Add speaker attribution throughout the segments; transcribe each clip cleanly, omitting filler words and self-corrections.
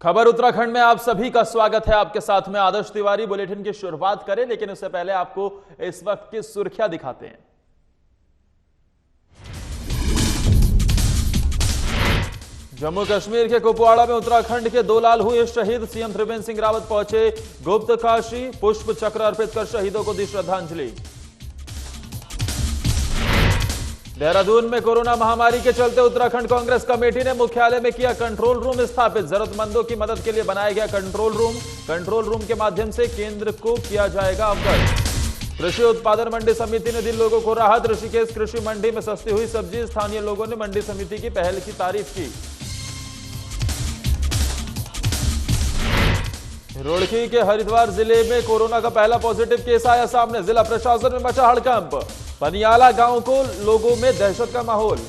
Speaker 1: खबर उत्तराखंड में आप सभी का स्वागत है। आपके साथ में आदर्श तिवारी। बुलेटिन की शुरुआत करें, लेकिन उससे पहले आपको इस वक्त की सुर्खियां दिखाते हैं। जम्मू कश्मीर के कुपवाड़ा में उत्तराखंड के 2 लाल हुए शहीद। सीएम त्रिवेंद्र सिंह रावत पहुंचे गुप्त काशी, पुष्प चक्र अर्पित कर शहीदों को दी श्रद्धांजलि। देहरादून में कोरोना महामारी के चलते उत्तराखंड कांग्रेस कमेटी ने मुख्यालय में किया कंट्रोल रूम स्थापित। जरूरतमंदों की मदद के लिए बनाया गया कंट्रोल रूम के माध्यम से केंद्र को किया जाएगा अवगत। कृषि उत्पादन मंडी समिति ने दी लोगों को राहत। ऋषिकेश कृषि मंडी में सस्ती हुई सब्जी। स्थानीय लोगों ने मंडी समिति की पहल की तारीफ की। रुड़की के हरिद्वार जिले में कोरोना का पहला पॉजिटिव केस आया सामने। जिला प्रशासन में मचा हड़कंप। पनियाला गांव को लोगों में दहशत का माहौल।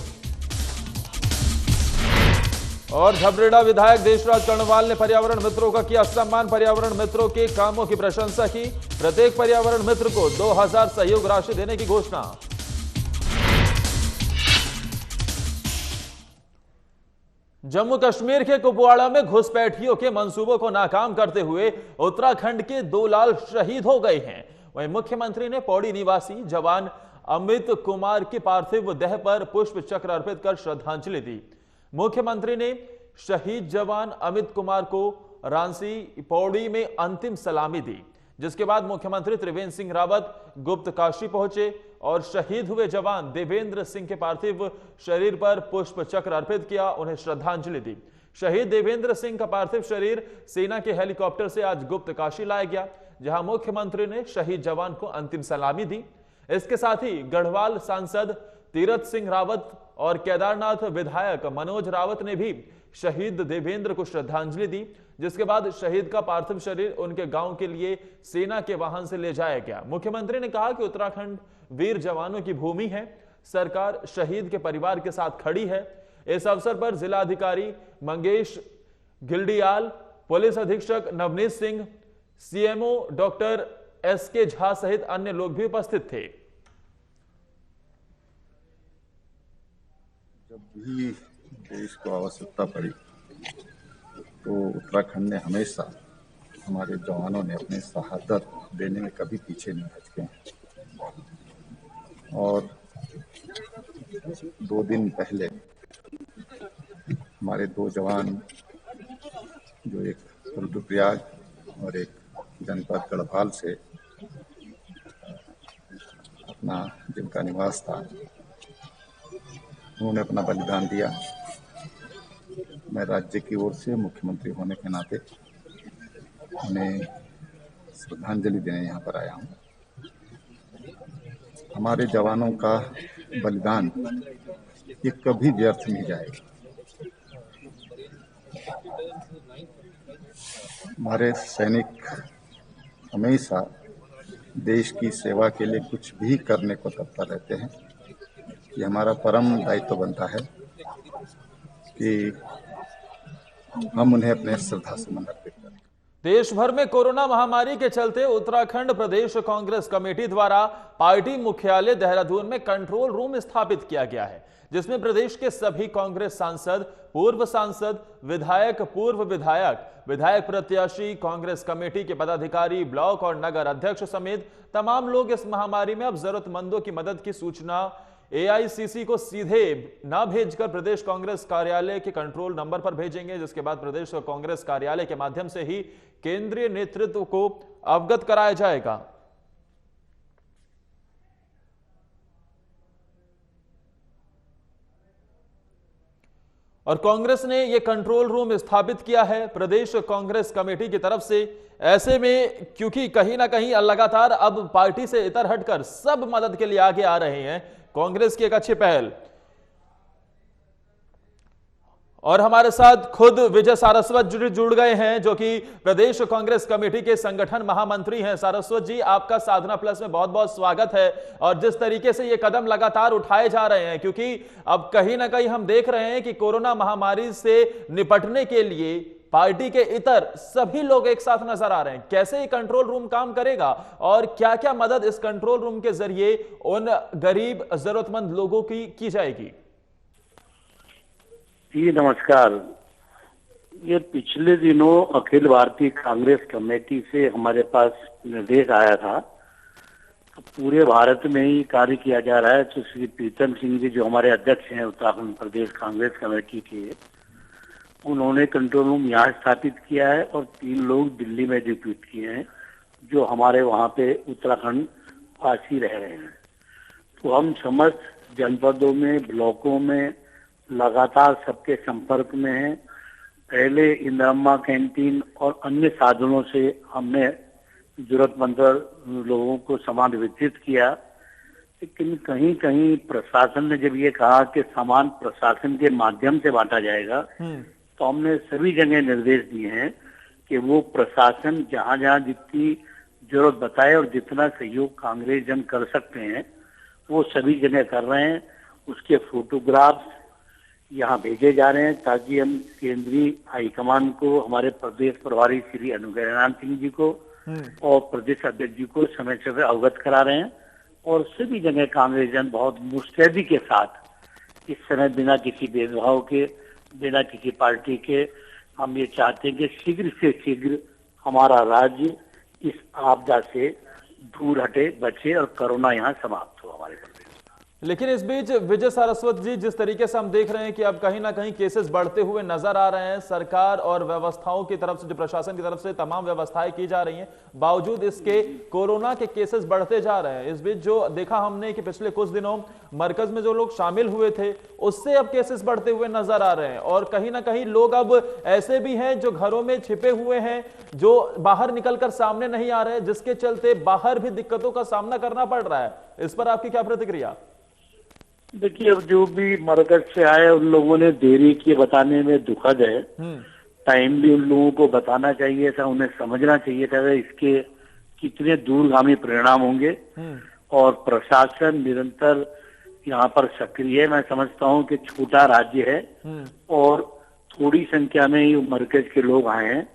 Speaker 1: और झबरेड़ा विधायक देशराज कर्णवाल ने पर्यावरण मित्रों का किया सम्मान। पर्यावरण मित्रों के कामों की प्रशंसा की। प्रत्येक पर्यावरण मित्र को 2000 सहयोग राशि देने की घोषणा। जम्मू कश्मीर के कुपवाड़ा में घुसपैठियों के मंसूबों को नाकाम करते हुए उत्तराखंड के 2 लाल शहीद हो गए हैं। वहीं मुख्यमंत्री ने पौड़ी निवासी जवान अमित कुमार की पार्थिव देह पर पुष्प चक्र अर्पित कर श्रद्धांजलि दी। मुख्यमंत्री ने शहीद जवान अमित कुमार को रांसी पौड़ी में अंतिम सलामी दी, जिसके बाद मुख्यमंत्री त्रिवेंद्र सिंह रावत गुप्त काशी पहुंचे और शहीद हुए जवान देवेंद्र सिंह के पार्थिव शरीर पर पुष्प चक्र अर्पित किया, उन्हें श्रद्धांजलि दी। शहीद देवेंद्र सिंह का पार्थिव शरीर सेना के हेलीकॉप्टर से आज गुप्त काशी लाया गया, जहां मुख्यमंत्री ने शहीद जवान को अंतिम सलामी दी। इसके साथ ही गढ़वाल सांसद तीरथ सिंह रावत और केदारनाथ विधायक मनोज रावत ने भी शहीद देवेंद्र को श्रद्धांजलि दी, जिसके बाद शहीद का पार्थिव शरीर उनके गांव के लिए सेना के वाहन से ले जाया गया। मुख्यमंत्री ने कहा कि उत्तराखंड वीर जवानों की भूमि है, सरकार शहीद के परिवार के साथ खड़ी है। इस अवसर पर जिलाधिकारी मंगेश गिल्डियाल, पुलिस अधीक्षक Navneet Singh, CMO doctor SK Jha सहित अन्य लोग भी उपस्थित थे।
Speaker 2: जब भी देश को आवश्यकता पड़ी तो उत्तराखंड ने हमेशा, हमारे जवानों ने अपने शहादत देने में कभी पीछे नहीं हटके। और 2 दिन पहले हमारे 2 जवान, जो एक रुद्रप्रयाग और एक जनपद गढ़वाल से अपना जिनका निवास था, उन्होंने अपना बलिदान दिया। मैं राज्य की ओर से मुख्यमंत्री होने के नाते उन्हें श्रद्धांजलि देने यहाँ पर आया हूँ। हमारे जवानों का बलिदान ये कभी व्यर्थ नहीं जाएगा। हमारे सैनिक हमेशा देश की सेवा के लिए कुछ भी करने को तत्पर रहते हैं। ये हमारा परम दायित्व बनता है कि हम उन्हें अपने श्रद्धा सुमन अर्पित करें।
Speaker 1: देश भर में कोरोना महामारी के चलते उत्तराखंड प्रदेश कांग्रेस कमेटी द्वारा पार्टी मुख्यालय देहरादून में कंट्रोल रूम स्थापित किया गया है, जिसमें प्रदेश के सभी कांग्रेस सांसद, पूर्व सांसद, विधायक, पूर्व विधायक, विधायक प्रत्याशी, कांग्रेस कमेटी के पदाधिकारी, ब्लॉक और नगर अध्यक्ष समेत तमाम लोग इस महामारी में अब जरूरतमंदों की मदद की सूचना एआईसीसी को सीधे ना भेजकर प्रदेश कांग्रेस कार्यालय के कंट्रोल नंबर पर भेजेंगे, जिसके बाद प्रदेश कांग्रेस कार्यालय के माध्यम से ही केंद्रीय नेतृत्व को अवगत कराया जाएगा। और कांग्रेस ने यह कंट्रोल रूम स्थापित किया है प्रदेश कांग्रेस कमेटी की तरफ से। ऐसे में क्योंकि कहीं ना कहीं लगातार अब पार्टी से इतर हटकर सब मदद के लिए आगे आ रहे हैं, कांग्रेस की एक अच्छी पहल। और हमारे साथ खुद विजय सारस्वत जुड़ गए हैं, जो कि प्रदेश कांग्रेस कमेटी के संगठन महामंत्री हैं। सारस्वत जी, आपका साधना प्लस में बहुत बहुत स्वागत है। और जिस तरीके से ये कदम लगातार उठाए जा रहे हैं, क्योंकि अब कहीं ना कहीं हम देख रहे हैं कि कोरोना महामारी से निपटने के लिए पार्टी के इतर सभी लोग एक साथ नजर आ रहे हैं। कैसे ये कंट्रोल रूम काम करेगा और क्या क्या मदद इस कंट्रोल रूम के जरिए उन गरीब जरूरतमंद लोगों की जाएगी?
Speaker 3: जी नमस्कार। ये पिछले दिनों अखिल भारतीय कांग्रेस कमेटी से हमारे पास निर्देश आया था। तो पूरे भारत में ही कार्य किया जा रहा है। तो श्री प्रीतम सिंह जी जो हमारे अध्यक्ष हैं उत्तराखंड प्रदेश कांग्रेस कमेटी के, उन्होंने कंट्रोल रूम यहाँ स्थापित किया है और 3 लोग दिल्ली में डिप्यूट किए हैं जो हमारे वहाँ पे उत्तराखंड वासी रह रहे हैं। तो हम समस्त जनपदों में, ब्लॉकों में लगातार सबके संपर्क में हैं। पहले इंदिरा कैंटीन और अन्य साधनों से हमने जरूरतमंद लोगों को सामान वितरित किया, लेकिन कहीं कहीं प्रशासन ने जब ये कहा कि सामान प्रशासन के माध्यम से बांटा जाएगा, तो हमने सभी जगह निर्देश दिए हैं कि वो प्रशासन जहां जहां जितनी जरूरत बताए और जितना सहयोग कांग्रेस जन कर सकते हैं वो सभी जगह कर रहे हैं। उसके फोटोग्राफ्स यहाँ भेजे जा रहे हैं ताकि हम केंद्रीय हाईकमान को, हमारे प्रदेश प्रभारी श्री अनुग्रहनाथ सिंह जी को और प्रदेश अध्यक्ष जी को समय से अवगत करा रहे हैं। और सभी जगह कांग्रेस जन बहुत मुस्तैदी के साथ इस समय बिना किसी भेदभाव के, बिना किसी पार्टी के, हम ये चाहते हैं कि शीघ्र से शीघ्र हमारा राज्य इस आपदा से दूर हटे, बचे और कोरोना यहाँ समाप्त हो हमारे प्रदेश।
Speaker 1: लेकिन इस बीच विजय सारस्वत जी, जिस तरीके से हम देख रहे हैं कि अब कहीं ना कहीं केसेस बढ़ते हुए नजर आ रहे हैं, सरकार और व्यवस्थाओं की तरफ से, जो प्रशासन की तरफ से तमाम व्यवस्थाएं की जा रही हैं, बावजूद इसके कोरोना के केसेस बढ़ते जा रहे हैं। इस बीच जो देखा हमने कि पिछले कुछ दिनों मरकज में जो लोग शामिल हुए थे उससे अब केसेस बढ़ते हुए नजर आ रहे हैं और कहीं ना कहीं लोग अब ऐसे भी हैं जो घरों में छिपे हुए हैं, जो बाहर निकलकर सामने नहीं आ रहे, जिसके चलते बाहर भी दिक्कतों का सामना करना पड़ रहा है। इस पर आपकी क्या प्रतिक्रिया?
Speaker 3: देखिए, अब जो भी मरकज से आए उन लोगों ने देरी की बताने में दुखद है। टाइम भी उन लोगों को बताना चाहिए था, उन्हें समझना चाहिए था इसके कितने दूरगामी परिणाम होंगे। और प्रशासन निरंतर यहाँ पर सक्रिय है। मैं समझता हूँ कि छोटा राज्य है और थोड़ी संख्या में ही मरकज के लोग आए हैं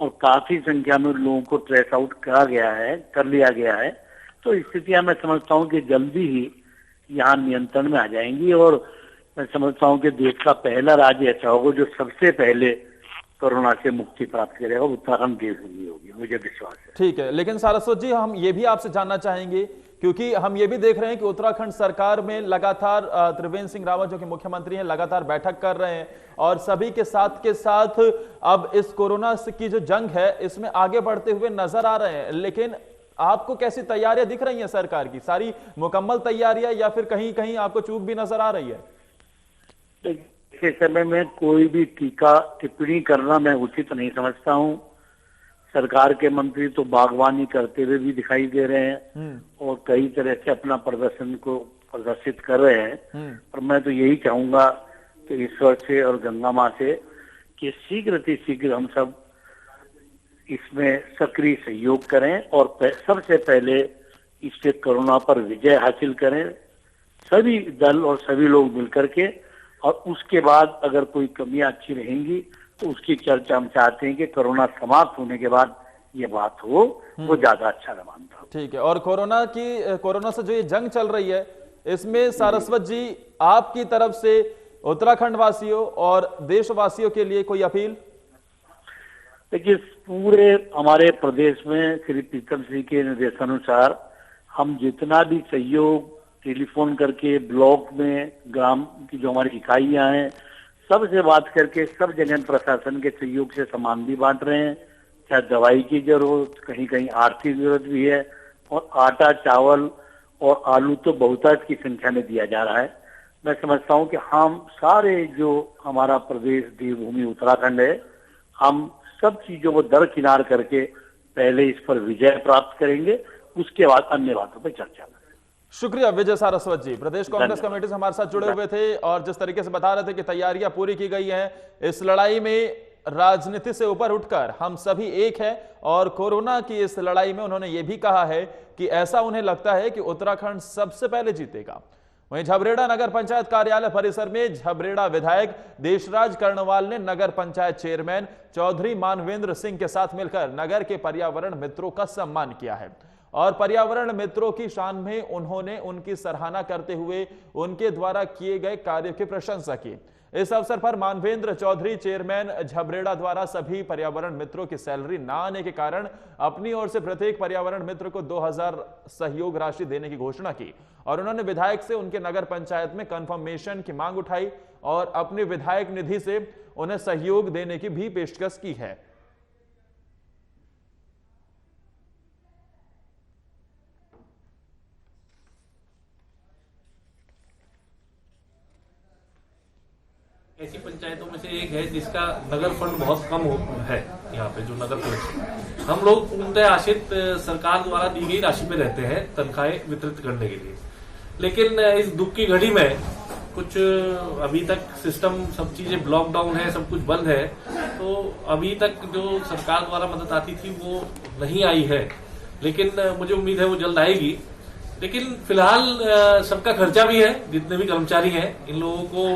Speaker 3: और काफी संख्या में लोगों को ट्रेस आउट कर लिया गया है। तो स्थितियां मैं समझता हूँ कि जल्दी ही यहाँ नियंत्रण में आ जाएंगी और मैं समझता हूँ कि देश का पहला राज्य ऐसा होगा जो सबसे पहले कोरोना से मुक्ति प्राप्त करेगा। उत्तराखंड देश ही होगी, मुझे विश्वास है।
Speaker 1: ठीक है, लेकिन सारस्वत जी, हम ये भी आपसे जानना चाहेंगे क्योंकि हम ये भी देख रहे हैं कि उत्तराखंड सरकार में लगातार त्रिवेंद्र सिंह रावत जो कि मुख्यमंत्री हैं लगातार बैठक कर रहे हैं और सभी के साथ अब इस कोरोना की जो जंग है इसमें आगे बढ़ते हुए नजर आ रहे हैं। लेकिन आपको कैसी तैयारियां दिख रही हैं सरकार की? सारी मुकम्मल तैयारियां या फिर कहीं कहीं आपको चूक भी नजर आ रही है?
Speaker 3: इस समय में कोई भी टीका टिप्पणी करना मैं उचित नहीं समझता हूं। सरकार के मंत्री तो बागवानी करते हुए भी दिखाई दे रहे हैं और कई तरह से अपना प्रदर्शन को प्रदर्शित कर रहे हैं। और मैं तो यही चाहूंगा कि ईश्वर से और गंगा माँ से कि शीघ्र हम सब इसमें सक्रिय सहयोग करें और सबसे पहले इससे कोरोना पर विजय हासिल करें, सभी दल और सभी लोग मिलकर के। और उसके बाद अगर कोई कमियां अच्छी रहेंगी तो उसकी चर्चा हम चाहते हैं कि कोरोना समाप्त होने के बाद ये बात हो, वो ज्यादा अच्छा मैं मानता हूं।
Speaker 1: ठीक है, और कोरोना से जो ये जंग चल रही है इसमें सारस्वत जी आपकी तरफ से उत्तराखंड वासियों और देशवासियों के लिए कोई अपील?
Speaker 3: देखिए, पूरे हमारे प्रदेश में श्री प्रीतम सिंह के निर्देशानुसार हम जितना भी सहयोग टेलीफोन करके ब्लॉक में, ग्राम की जो हमारी इकाइयां हैं, सबसे बात करके सब जगह प्रशासन के सहयोग से सामान भी बांट रहे हैं। चाहे दवाई की जरूरत, कहीं कहीं आर्थिक जरूरत भी है और आटा, चावल और आलू तो बहुतायत की संख्या में दिया जा रहा है। मैं समझता हूँ कि हम सारे जो हमारा प्रदेश देवभूमि उत्तराखंड है, हम सब चीजों को दरकिनार करके पहले इस पर विजय प्राप्त करेंगे, उसके बाद अन्य बातों पर चर्चा करेंगे।
Speaker 1: शुक्रिया विजय सारस्वत जी, प्रदेश कांग्रेस कमेटी से हमारे साथ जुड़े हुए थे और जिस तरीके से बता रहे थे कि तैयारियां पूरी की गई हैं। इस लड़ाई में राजनीति से ऊपर उठकर हम सभी एक हैं और कोरोना की इस लड़ाई में उन्होंने ये भी कहा है कि ऐसा उन्हें लगता है कि उत्तराखंड सबसे पहले जीतेगा। वहीं झबरेड़ा नगर पंचायत कार्यालय परिसर में झबरेड़ा विधायक देशराज कर्णवाल ने नगर पंचायत चेयरमैन चौधरी मानवेंद्र सिंह के साथ मिलकर नगर के पर्यावरण मित्रों का सम्मान किया है और पर्यावरण मित्रों की शान में उन्होंने उनकी सराहना करते हुए उनके द्वारा किए गए कार्यों की प्रशंसा की। इस अवसर पर मानवेंद्र चौधरी चेयरमैन झबरेड़ा द्वारा सभी पर्यावरण मित्रों की सैलरी ना आने के कारण अपनी ओर से प्रत्येक पर्यावरण मित्र को 2000 सहयोग राशि देने की घोषणा की और उन्होंने विधायक से उनके नगर पंचायत में कंफर्मेशन की मांग उठाई और अपनी विधायक निधि से उन्हें सहयोग देने की भी पेशकश की है।
Speaker 4: ऐसी पंचायतों में से एक है जिसका नगर फंड बहुत कम है। यहाँ पे जो नगर फंड हम लोग उनके आश्रित सरकार द्वारा दी गई राशि पे रहते हैं तनख्वाहें वितरित करने के लिए, लेकिन इस दुख की घड़ी में कुछ अभी तक सिस्टम सब चीजें ब्लॉक डाउन है, सब कुछ बंद है, तो अभी तक जो सरकार द्वारा मदद आती थी वो नहीं आई है, लेकिन मुझे उम्मीद है वो जल्द आएगी। लेकिन फिलहाल सबका खर्चा भी है, जितने भी कर्मचारी हैं इन लोगों को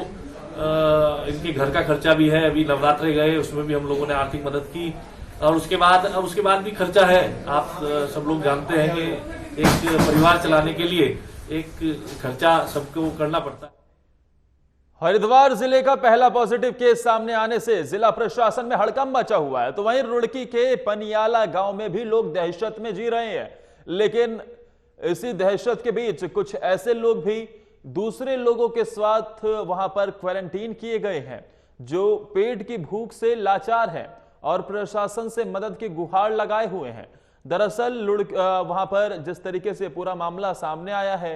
Speaker 4: इनके घर का खर्चा भी है। अभी नवरात्रे गए उसमें भी हम लोगों ने आर्थिक मदद की और उसके बाद भी खर्चा है। आप सब लोग जानते हैं कि एक परिवार चलाने के लिए एक खर्चा सबको करना पड़ता है।
Speaker 1: हरिद्वार जिले का पहला पॉजिटिव केस सामने आने से जिला प्रशासन में हड़कंप मचा हुआ है, तो वहीं रुड़की के पनियाला गांव में भी लोग दहशत में जी रहे हैं। लेकिन इसी दहशत के बीच कुछ ऐसे लोग भी दूसरे लोगों के साथ वहां पर क्वारंटीन किए गए हैं जो पेट की भूख से लाचार हैं और प्रशासन से मदद की गुहार लगाए हुए हैं। दरअसल वहां पर जिस तरीके से पूरा मामला सामने आया है,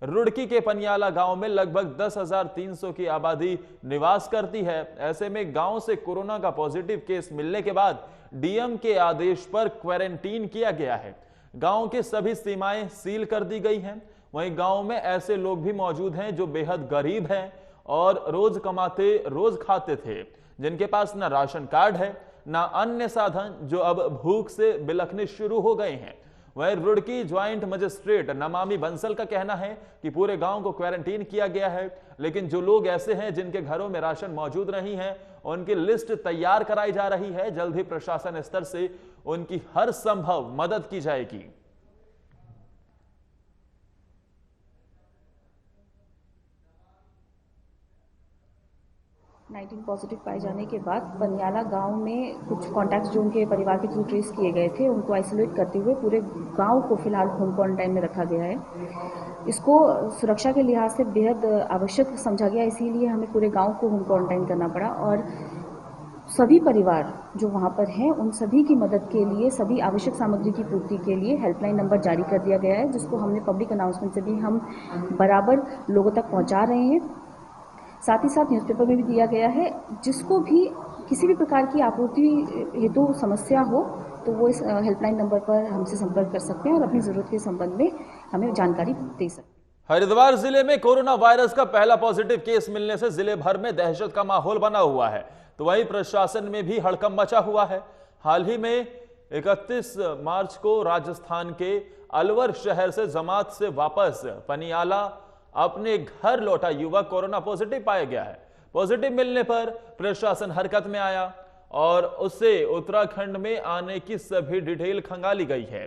Speaker 1: रुड़की के पनियाला गांव में लगभग 10,300 की आबादी निवास करती है। ऐसे में गांव से कोरोना का पॉजिटिव केस मिलने के बाद डीएम के आदेश पर क्वारंटीन किया गया है। गांव की सभी सीमाएं सील कर दी गई हैं। वहीं गांव में ऐसे लोग भी मौजूद हैं जो बेहद गरीब हैं और रोज कमाते रोज खाते थे, जिनके पास ना राशन कार्ड है ना अन्य साधन, जो अब भूख से बिलखने शुरू हो गए हैं। वहीं रुड़की ज्वाइंट मजिस्ट्रेट नमामि बंसल का कहना है कि पूरे गांव को क्वारंटीन किया गया है, लेकिन जो लोग ऐसे हैं जिनके घरों में राशन मौजूद नहीं है उनकी लिस्ट तैयार कराई जा रही है। जल्द ही प्रशासन स्तर से उनकी हर संभव मदद की जाएगी।
Speaker 5: 19 पॉजिटिव पाए जाने के बाद पनियाला गांव में कुछ कॉन्टैक्ट जो उनके परिवार के थ्रू ट्रेस किए गए थे उनको आइसोलेट करते हुए पूरे गांव को फिलहाल होम क्वारंटाइन में रखा गया है। इसको सुरक्षा के लिहाज से बेहद आवश्यक समझा गया, इसीलिए हमें पूरे गांव को होम क्वारंटाइन करना पड़ा और सभी परिवार जो वहां पर हैं उन सभी की मदद के लिए, सभी आवश्यक सामग्री की पूर्ति के लिए हेल्पलाइन नंबर जारी कर दिया गया है, जिसको हमने पब्लिक अनाउंसमेंट से भी हम बराबर लोगों तक पहुंचा रहे हैं। साथ ही साथ न्यूज़पेपर में भी दिया गया है, जिसको भी किसी भी प्रकार की आपूर्ति हेतु समस्या हो तो वो इस हेल्पलाइन नंबर पर हमसे संपर्क कर सकते हैं और अपनी ज़रूरत के संबंध में हमें जानकारी दे सकते हैं।
Speaker 1: हरिद्वार जिले में कोरोना वायरस का पहला पॉजिटिव केस मिलने से जिले भर में दहशत का माहौल बना हुआ है, तो वहीं प्रशासन में भी हड़कंप मचा हुआ है। हाल ही में 31 मार्च को राजस्थान के अलवर शहर से जमात से वापस पनियाला अपने घर लौटा युवक कोरोना पॉजिटिव पाया गया है। पॉजिटिव मिलने पर प्रशासन हरकत में आया और उससे उत्तराखंड में आने की सभी डिटेल खंगाली गई है।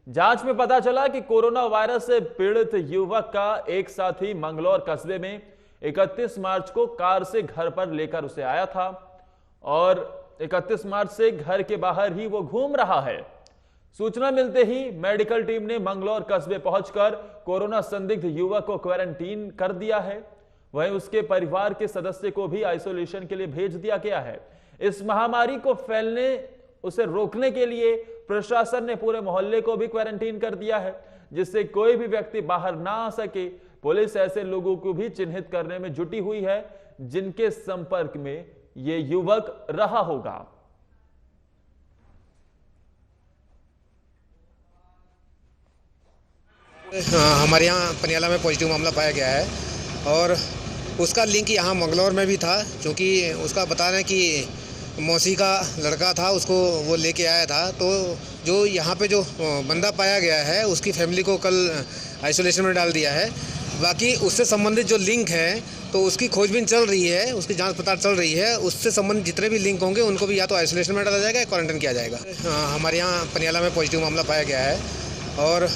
Speaker 1: जांच में पता चला कि कोरोना वायरस से पीड़ित युवक का एक साथी मंगलौर कस्बे में 31 मार्च को कार से घर पर लेकर उसे आया था और 31 मार्च से घर के बाहर ही वो घूम रहा है। सूचना मिलते ही मेडिकल टीम ने मंगलौर कस्बे पहुंचकर कोरोना संदिग्ध युवक को क्वारंटीन कर दिया है। वहीं उसके परिवार के सदस्य को भी आइसोलेशन के लिए भेज दिया गया है। इस महामारी को फैलने उसे रोकने के लिए प्रशासन ने पूरे मोहल्ले को भी क्वारंटीन कर दिया है, जिससे कोई भी व्यक्ति बाहर ना आ सके। पुलिस ऐसे लोगों को भी चिन्हित करने में जुटी हुई है जिनके संपर्क में ये युवक रहा होगा।
Speaker 6: हमारे यहाँ पनियाला में पॉजिटिव मामला पाया गया है और उसका लिंक यहाँ मंगलौर में भी था, क्योंकि उसका बता रहे हैं कि मौसी का लड़का था, उसको वो लेके आया था। तो जो यहाँ पे जो बंदा पाया गया है उसकी फैमिली को कल आइसोलेशन में डाल दिया है। बाकी उससे संबंधित जो लिंक है तो उसकी खोजबीन चल रही है, उसकी जांच पड़ताल चल रही है। उससे संबंधित जितने भी लिंक होंगे उनको भी या तो आइसोलेशन में डाला जाएगा या क्वारंटाइन किया जाएगा। हमारे यहाँ पनियाला में पॉजिटिव मामला पाया गया है और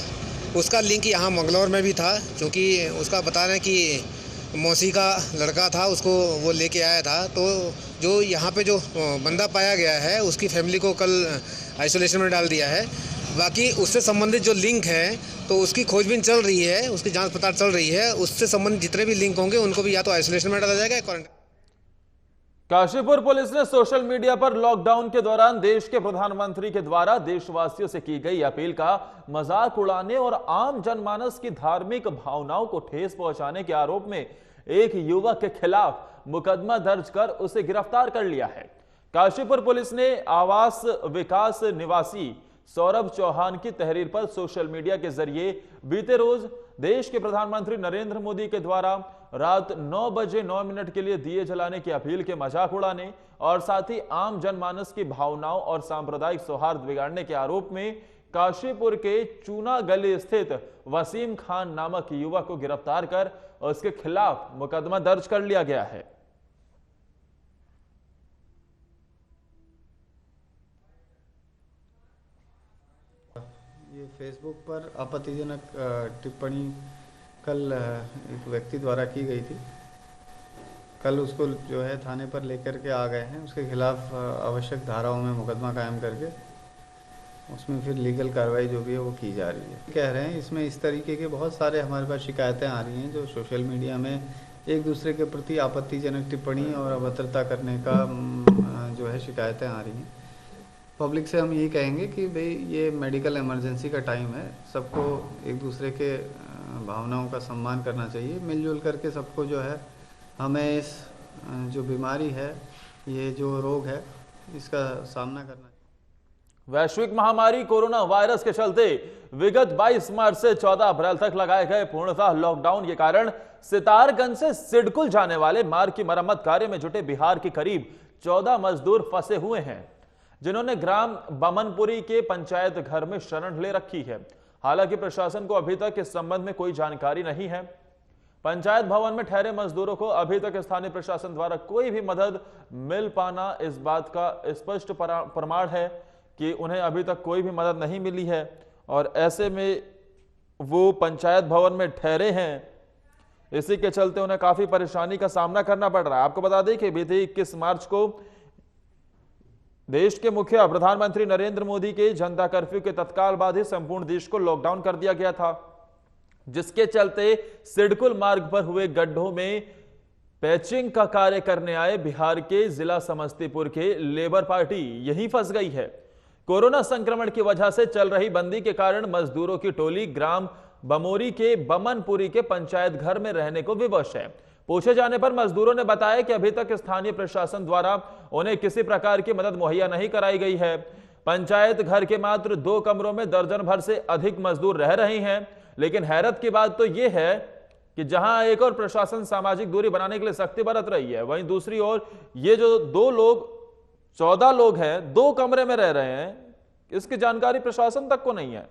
Speaker 6: उसका लिंक यहाँ मंगलौर में भी था, क्योंकि उसका बता रहे हैं कि मौसी का लड़का था, उसको वो लेके आया था। तो जो यहाँ पे जो बंदा पाया गया है उसकी फैमिली को कल आइसोलेशन में डाल दिया है। बाकी उससे संबंधित जो लिंक है तो उसकी खोजबीन चल रही है, उसकी जांच पड़ताल चल रही है। उससे संबंधित जितने भी लिंक होंगे उनको भी या तो आइसोलेशन में डाला जाएगा या क्वारंटाइन।
Speaker 1: काशीपुर पुलिस ने सोशल मीडिया पर लॉकडाउन के दौरान देश के प्रधानमंत्री के द्वारा देशवासियों से की गई अपील का मजाक उड़ाने और आम जनमानस की धार्मिक भावनाओं को ठेस पहुंचाने के आरोप में एक युवक के खिलाफ मुकदमा दर्ज कर उसे गिरफ्तार कर लिया है। काशीपुर पुलिस ने आवास विकास निवासी सौरभ चौहान की तहरीर पर सोशल मीडिया के जरिए बीते रोज देश के प्रधानमंत्री नरेंद्र मोदी के द्वारा रात 9 बजे 9 मिनट के लिए दिए जलाने की अपील के मजाक उड़ाने और साथ ही आम जनमानस की भावनाओं और सांप्रदायिक सौहार्द बिगाड़ने के आरोप में काशीपुर के चूना गली स्थित वसीम खान नामक युवक को गिरफ्तार कर उसके खिलाफ मुकदमा दर्ज कर लिया गया है।
Speaker 7: ये फेसबुक पर आपत्तिजनक टिप्पणी कल एक व्यक्ति द्वारा की गई थी। कल उसको जो है थाने पर लेकर के आ गए हैं। उसके खिलाफ आवश्यक धाराओं में मुकदमा कायम करके उसमें फिर लीगल कार्रवाई जो भी है वो की जा रही है। कह रहे हैं इसमें इस तरीके के बहुत सारे हमारे पास शिकायतें आ रही हैं जो सोशल मीडिया में एक दूसरे के प्रति आपत्तिजनक टिप्पणी और अभद्रता करने का जो है शिकायतें आ रही हैं। पब्लिक से हम यही कहेंगे कि भाई ये मेडिकल इमरजेंसी का टाइम है, सबको एक दूसरे के भावनाओं का सम्मान करना चाहिए। मिलजुल करके सबको जो है हमें इस जो बीमारी है, ये जो रोग है, इसका सामना करना चाहिए।
Speaker 1: वैश्विक महामारी कोरोना वायरस के चलते विगत 22 मार्च से 14 अप्रैल तक लगाए गए पूर्णतः लॉकडाउन के कारण सितारगंज से सिडकुल जाने वाले मार्ग की मरम्मत कार्य में जुटे बिहार के करीब 14 मजदूर फंसे हुए हैं, जिन्होंने ग्राम बमनपुरी के पंचायत घर में शरण ले रखी है। हालांकि प्रशासन को अभी तक इस संबंध में कोई जानकारी नहीं है। पंचायत भवन में ठहरे मजदूरों को अभी तक स्थानीय प्रशासन द्वारा कोई भी मदद मिल पाना इस बात का स्पष्ट प्रमाण है कि उन्हें अभी तक कोई भी मदद नहीं मिली है और ऐसे में वो पंचायत भवन में ठहरे हैं। इसी के चलते उन्हें काफी परेशानी का सामना करना पड़ रहा है। आपको बता दें कि बीते 21 मार्च को देश के मुखिया प्रधानमंत्री नरेंद्र मोदी के जनता कर्फ्यू के तत्काल बाद ही संपूर्ण देश को लॉकडाउन कर दिया गया था, जिसके चलते सिडकुल मार्ग पर हुए गड्ढों में पैचिंग का कार्य करने आए बिहार के जिला समस्तीपुर के लेबर पार्टी यहीं फंस गई है। कोरोना संक्रमण की वजह से चल रही बंदी के कारण मजदूरों की टोली ग्राम बमोरी के बमनपुरी के पंचायत घर में रहने को विवश है। पूछे जाने पर मजदूरों ने बताया कि अभी तक स्थानीय प्रशासन द्वारा उन्हें किसी प्रकार की मदद मुहैया नहीं कराई गई है। पंचायत घर के मात्र 2 कमरों में दर्जन भर से अधिक मजदूर रह रहे हैं। लेकिन हैरत की बात तो यह है कि जहां एक और प्रशासन सामाजिक दूरी बनाने के लिए सख्ती बरत रही है, वहीं दूसरी ओर ये जो 14 लोग हैं 2 कमरे में रह रहे हैं, इसकी जानकारी प्रशासन तक को नहीं है।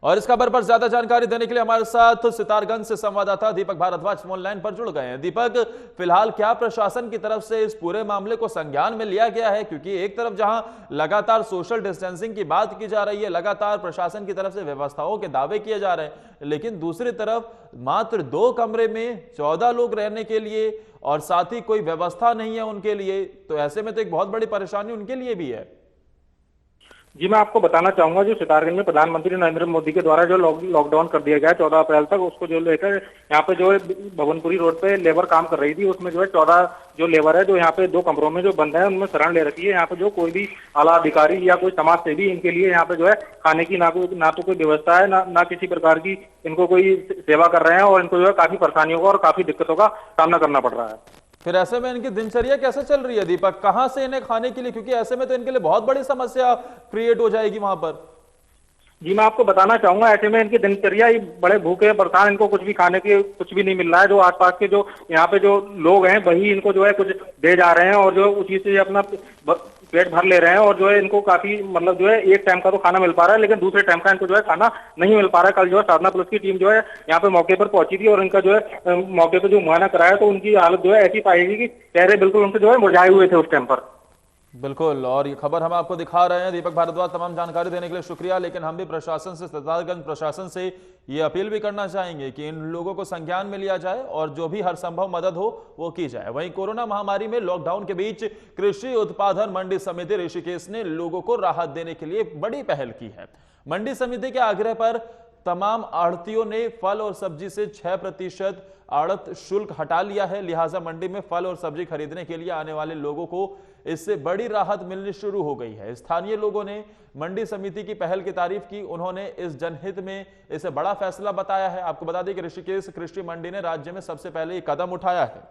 Speaker 1: और इस खबर पर ज्यादा जानकारी देने के लिए हमारे साथ सितारगंज से संवाददाता दीपक भारद्वाज फोन लाइन पर जुड़ गए हैं। दीपक, फिलहाल क्या प्रशासन की तरफ से इस पूरे मामले को संज्ञान में लिया गया है? क्योंकि एक तरफ जहां लगातार सोशल डिस्टेंसिंग की बात की जा रही है, लगातार प्रशासन की तरफ से व्यवस्थाओं के दावे किए जा रहे हैं, लेकिन दूसरी तरफ मात्र 2 कमरे में 14 लोग रहने के लिए और साथ ही कोई व्यवस्था नहीं है उनके लिए, तो ऐसे में तो एक बहुत बड़ी परेशानी उनके लिए भी है।
Speaker 8: जी, मैं आपको बताना चाहूंगा जो सितारगंज में प्रधानमंत्री नरेंद्र मोदी के द्वारा जो लॉकडाउन कर दिया गया है 14 अप्रैल तक, उसको जो लेकर यहाँ पे जो भवनपुरी रोड पे लेबर काम कर रही थी, उसमें जो है 14 जो लेबर है जो यहाँ पे 2 कमरों में जो बंद है उनमें शरण ले रखी है। यहाँ पे जो कोई भी आला अधिकारी या कोई समाज सेवी इनके लिए यहाँ पे जो है खाने की ना तो कोई व्यवस्था है, ना किसी प्रकार की इनको कोई सेवा कर रहे हैं और इनको जो है काफी परेशानियों का और काफी दिक्कतों का सामना करना पड़ रहा है।
Speaker 1: फिर ऐसे में इनकी दिनचर्या कैसे चल रही है दीपक? कहां से इन्हें खाने के लिए, क्योंकि ऐसे में तो इनके लिए बहुत बड़ी समस्या क्रिएट हो जाएगी वहां पर।
Speaker 8: जी, मैं आपको बताना चाहूंगा ऐसे में इनकी दिनचर्या ही बड़े भूखे परेशान, इनको कुछ भी खाने के कुछ भी नहीं मिल रहा है। जो आसपास के जो यहाँ पे जो लोग हैं वही इनको जो है कुछ दे जा रहे हैं और जो उसी से अपना पेट भर ले रहे हैं और जो है इनको काफी मतलब जो है एक टाइम का तो खाना मिल पा रहा है, लेकिन दूसरे टाइम का इनको जो है खाना नहीं मिल पा रहा है। कल जो है साधना पुलिस की टीम जो है यहाँ पे मौके पर पहुंची थी और इनका जो है मौके पर जो मुआयना कराया तो उनकी हालत जो है ऐसी पाएगी कि चेहरे बिल्कुल उनसे जो है मुरझाए हुए थे उस टाइम पर।
Speaker 1: बिल्कुल, और ये खबर हम आपको दिखा रहे हैं। दीपक भारद्वाज, तमाम जानकारी देने के लिए शुक्रिया। लेकिन हम भी प्रशासन से, सिद्धार्थगंज प्रशासन से ये अपील भी करना चाहेंगे कि इन लोगों को संज्ञान में लिया जाए और जो भी हर संभव मदद हो वो की जाए। वहीं कोरोना महामारी में लॉकडाउन के बीच कृषि उत्पादन मंडी समिति ऋषिकेश ने लोगों को राहत देने के लिए बड़ी पहल की है। मंडी समिति के आग्रह पर तमाम आढ़तियों ने फल और सब्जी से 6% आड़त शुल्क हटा लिया है। लिहाजा मंडी में फल और सब्जी खरीदने के लिए आने वाले लोगों को इससे बड़ी राहत मिलनी शुरू हो गई है। स्थानीय लोगों ने मंडी समिति की पहल की तारीफ की। उन्होंने इस जनहित में इसे बड़ा फैसला बताया है। आपको बता दें कि ऋषिकेश कृषि मंडी ने राज्य में सबसे पहले ये कदम उठाया है।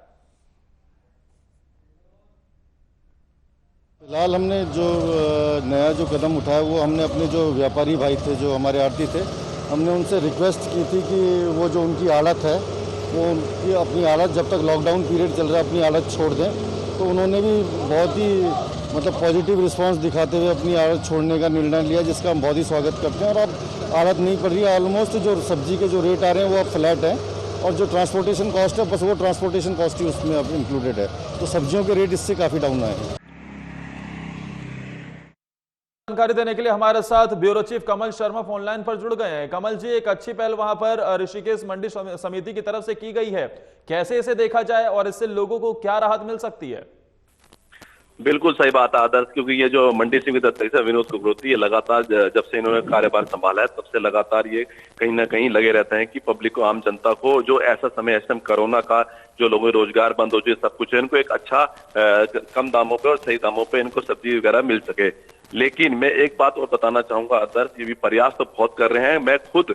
Speaker 9: फिलहाल हमने जो नया जो कदम उठाया वो हमने अपने जो व्यापारी भाई थे, जो हमारे आढ़ती थे, हमने उनसे रिक्वेस्ट की थी कि वो जो उनकी आड़त है वो उनकी अपनी आड़त जब तक लॉकडाउन पीरियड चल रहा है अपनी आड़त छोड़ दें। तो उन्होंने भी बहुत ही मतलब पॉजिटिव रिस्पांस दिखाते हुए अपनी आड़त छोड़ने का निर्णय लिया, जिसका हम बहुत ही स्वागत करते हैं। और अब आड़त नहीं पड़ रही है। ऑलमोस्ट जो सब्जी के जो रेट आ रहे हैं वो अब फ्लैट हैं और जो ट्रांसपोर्टेशन कॉस्ट है बस वो ट्रांसपोर्टेशन कॉस्ट ही उसमें अब इंक्लूडेड है। तो सब्जियों के रेट इससे काफ़ी डाउन आए हैं।
Speaker 1: जानकारी देने के लिए हमारे साथ ब्यूरो चीफ कमल शर्मा फोन लाइन पर जुड़ गए हैं। कमल जी, एक अच्छी पहल वहां पर ऋषिकेश मंडी समिति की तरफ से की गई है, कैसे इसे देखा जाए और इससे लोगों को क्या राहत मिल सकती है?
Speaker 10: बिल्कुल सही बात है आदर्श, क्योंकि ये जो मंडी समिति अध्यक्ष विनोद कुकरोती, ये लगातार जब से इन्होंने कार्यभार संभाला है तब से लगातार ये कहीं ना कहीं लगे रहते हैं कि पब्लिक को, आम जनता को जो ऐसा समय ऐसे कोरोना का जो लोगों के रोजगार बंद हो जाए, सब कुछ है, इनको एक अच्छा कम दामों पे और सही दामों पे इनको सब्जी वगैरह मिल सके। लेकिन मैं एक बात और बताना चाहूंगा आदर्श, ये भी प्रयास तो बहुत कर रहे हैं। मैं खुद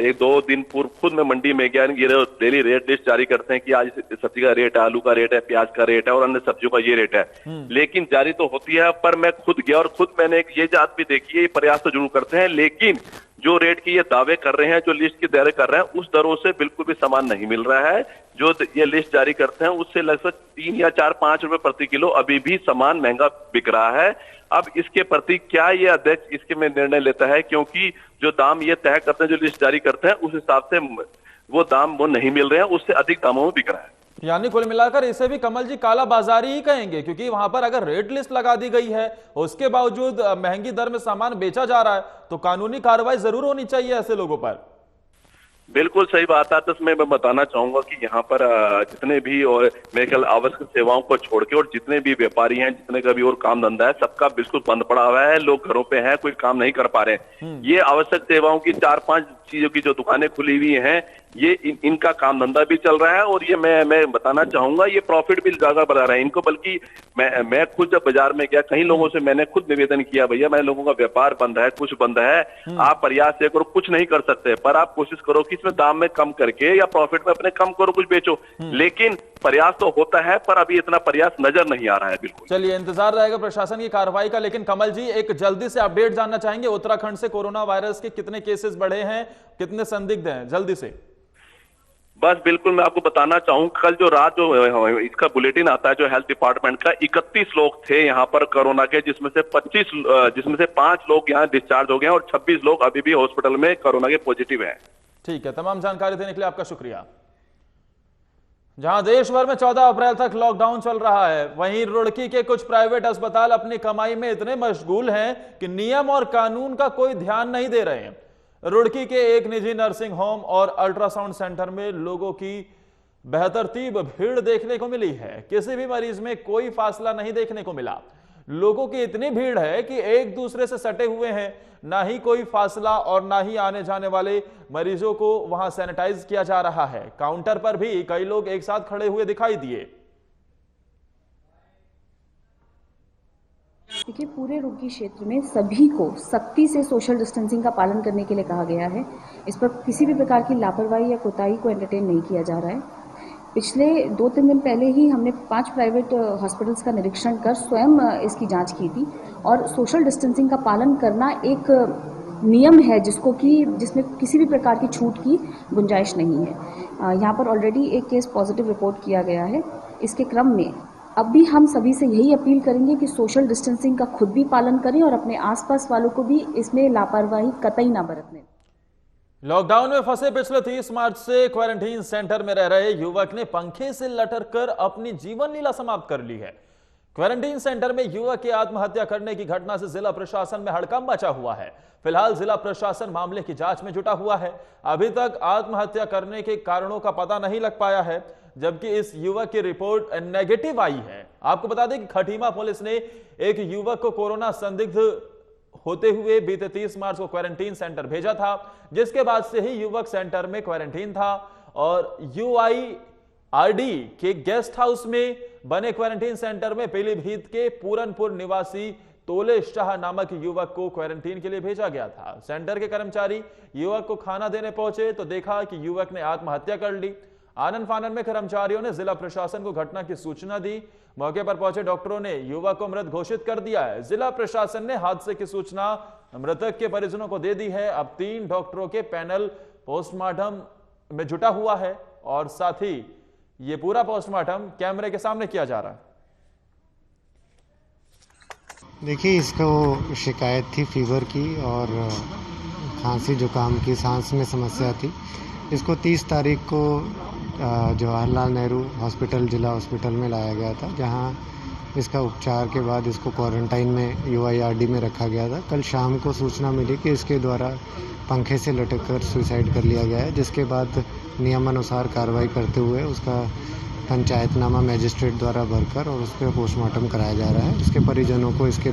Speaker 10: 1-2 दिन पूर्व खुद मैं मंडी में गया, ये डेली रेट लिस्ट जारी करते हैं कि आज सब्जी का रेट है, आलू का रेट है, प्याज का रेट है और अन्य सब्जियों का ये रेट है। लेकिन जारी तो होती है, पर मैं खुद गया और खुद मैंने एक ये जात भी देखी है, ये प्रयास तो जरूर करते हैं, लेकिन जो रेट की ये दावे कर रहे हैं, जो लिस्ट की दावे कर रहे हैं, उस दरों से बिल्कुल भी सामान नहीं मिल रहा है। जो ये लिस्ट जारी करते हैं उससे लगभग 3 या 4-5 रुपए प्रति किलो अभी भी सामान महंगा बिक रहा है। अब इसके प्रति क्या ये अध्यक्ष इसके में निर्णय लेता है, क्योंकि जो दाम ये तय करते हैं, जो लिस्ट जारी करते हैं, उस हिसाब से वो दाम वो नहीं मिल रहे हैं, उससे अधिक दामों में बिक रहा है।
Speaker 1: यानी कुल मिलाकर इसे भी कमल जी काला बाजारी ही कहेंगे, क्योंकि वहां पर अगर रेट लिस्ट लगा दी गई है, उसके बावजूद महंगी दर में सामान बेचा जा रहा है, तो कानूनी कार्रवाई जरूर होनी चाहिए ऐसे लोगों पर।
Speaker 10: बिल्कुल सही बात है। तो मैं बताना चाहूंगा कि यहाँ पर जितने भी और मेरे ख्याल आवश्यक सेवाओं को छोड़ के और जितने भी व्यापारी हैं, जितने का भी और काम धंधा है, सबका बिल्कुल बंद पड़ा हुआ है। लोग घरों पे हैं, कोई काम नहीं कर पा रहे। ये आवश्यक सेवाओं की 4-5 चीजों की जो दुकानें खुली हुई हैं, ये इनका काम धंधा भी चल रहा है और ये मैं बताना चाहूंगा, ये प्रॉफिट भी ज्यादा बढ़ा रहा है इनको। बल्कि मैं खुद जब बाजार में गया, कई लोगों से मैंने खुद निवेदन किया, भैया मैं लोगों का व्यापार बंद है, कुछ बंद है, आप प्रयास ये करो, कुछ नहीं कर सकते, पर आप कोशिश करो कि इसमें दाम में कम करके या प्रॉफिट में अपने कम करो, कुछ बेचो। लेकिन प्रयास तो होता है, पर अभी इतना प्रयास नजर नहीं आ रहा है। बिल्कुल
Speaker 1: चलिए, इंतजार रहेगा प्रशासन की कार्रवाई का। लेकिन कमल जी, एक जल्दी से अपडेट जानना चाहेंगे, उत्तराखंड से कोरोना वायरस के कितने केसेस बढ़े हैं, कितने संदिग्ध हैं, जल्दी से।
Speaker 10: बस बिल्कुल, मैं आपको बताना चाहूँ, कल जो रात जो इसका बुलेटिन आता है जो हेल्थ डिपार्टमेंट का, 31 लोग थे यहाँ पर कोरोना के, जिसमें से 5 लोग यहाँ डिस्चार्ज हो गए और 26 लोग अभी भी हॉस्पिटल में कोरोना के पॉजिटिव हैं।
Speaker 1: ठीक है, तमाम जानकारी देने के लिए आपका शुक्रिया। जहां देश भर में 14 अप्रैल तक लॉकडाउन चल रहा है, वहीं रुड़की के कुछ प्राइवेट अस्पताल अपनी कमाई में इतने मशगूल हैं कि नियम और कानून का कोई ध्यान नहीं दे रहे हैं। रुड़की के एक निजी नर्सिंग होम और अल्ट्रासाउंड सेंटर में लोगों की बेहतरतीब भीड़ देखने को मिली है। किसी भी मरीज में कोई फासला नहीं देखने को मिला। लोगों की इतनी भीड़ है कि एक दूसरे से सटे हुए हैं, ना ही कोई फासला और ना ही आने जाने वाले मरीजों को वहां सैनिटाइज किया जा रहा है। काउंटर पर भी कई लोग एक साथ खड़े हुए दिखाई दिए।
Speaker 5: देखिए, पूरे रुड़की क्षेत्र में सभी को सख्ती से सोशल डिस्टेंसिंग का पालन करने के लिए कहा गया है। इस पर किसी भी प्रकार की लापरवाही या कोताही को एंटरटेन नहीं किया जा रहा है। पिछले 2-3 दिन पहले ही हमने 5 प्राइवेट हॉस्पिटल्स का निरीक्षण कर स्वयं इसकी जांच की थी और सोशल डिस्टेंसिंग का पालन करना एक नियम है जिसमें किसी भी प्रकार की छूट की गुंजाइश नहीं है। यहाँ पर ऑलरेडी एक केस पॉजिटिव रिपोर्ट किया गया है। इसके क्रम में अब भी हम सभी से यही अपील करेंगे कि सोशल डिस्टेंसिंग का खुद भी पालन करें और अपने आसपास वालों को भी इसमें लापरवाही कतई ना बरतने।
Speaker 1: लॉकडाउन में फंसे पिछले 30 मार्च से क्वारंटीन सेंटर में रह रहे युवक ने पंखे से लटक कर अपनी जीवन लीला समाप्त कर ली है। क्वारंटीन सेंटर में युवक की आत्महत्या करने की घटना से जिला प्रशासन में हड़कंप मचा हुआ है। फिलहाल जिला प्रशासन मामले की जांच में जुटा हुआ है। अभी तक आत्महत्या करने के कारणों का पता नहीं लग पाया है, जबकि इस युवक की रिपोर्ट नेगेटिव आई है। आपको बता दें कि खटीमा पुलिस ने एक युवक को कोरोना संदिग्ध होते हुए बीते 30 मार्च को क्वारंटीन सेंटर भेजा था, जिसके बाद से ही युवक सेंटर में क्वारंटीन था और UIRD के गेस्ट हाउस में बने क्वारंटीन सेंटर में पीलीभीत के पूरनपुर निवासी तोले शाह नामक युवक को क्वारंटीन के लिए भेजा गया था। सेंटर के कर्मचारी युवक को खाना देने पहुंचे तो देखा कि युवक ने आत्महत्या कर ली। आनन फानन में कर्मचारियों ने जिला प्रशासन को घटना की सूचना दी। मौके पर पहुंचे डॉक्टरों ने युवक को मृत घोषित कर दिया है। जिला प्रशासन ने हादसे की सूचना मृतक के परिजनों को दे दी है। अब 3 डॉक्टरों के पैनल पोस्टमार्टम में जुटा हुआ है और साथ ही ये पूरा पोस्टमार्टम कैमरे के सामने किया जा रहा है।
Speaker 11: देखिए, इसको शिकायत थी फीवर की और खांसी जुकाम की, सांस में समस्या थी। इसको 30 तारीख को जवाहरलाल नेहरू हॉस्पिटल, जिला हॉस्पिटल में लाया गया था, जहां इसका उपचार के बाद इसको क्वारंटाइन में UIRD में रखा गया था। कल शाम को सूचना मिली कि इसके द्वारा पंखे से लटककर सुसाइड कर लिया गया है, जिसके बाद नियमानुसार कार्रवाई करते हुए उसका पंचायतनामा मजिस्ट्रेट द्वारा भरकर और उस पर पोस्टमार्टम कराया जा रहा है। उसके परिजनों को इसके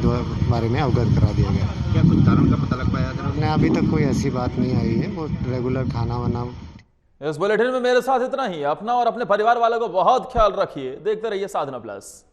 Speaker 11: बारे में अवगत करा दिया गया।
Speaker 6: क्या कुछ कारण का पता लग पाया था?
Speaker 11: नहीं, अभी तक कोई ऐसी बात नहीं आई है। वो रेगुलर खाना वाना।
Speaker 1: इस बुलेटिन में मेरे साथ इतना ही। अपना और अपने परिवार वालों को बहुत ख्याल रखिए। देखते रहिए साधना प्लस।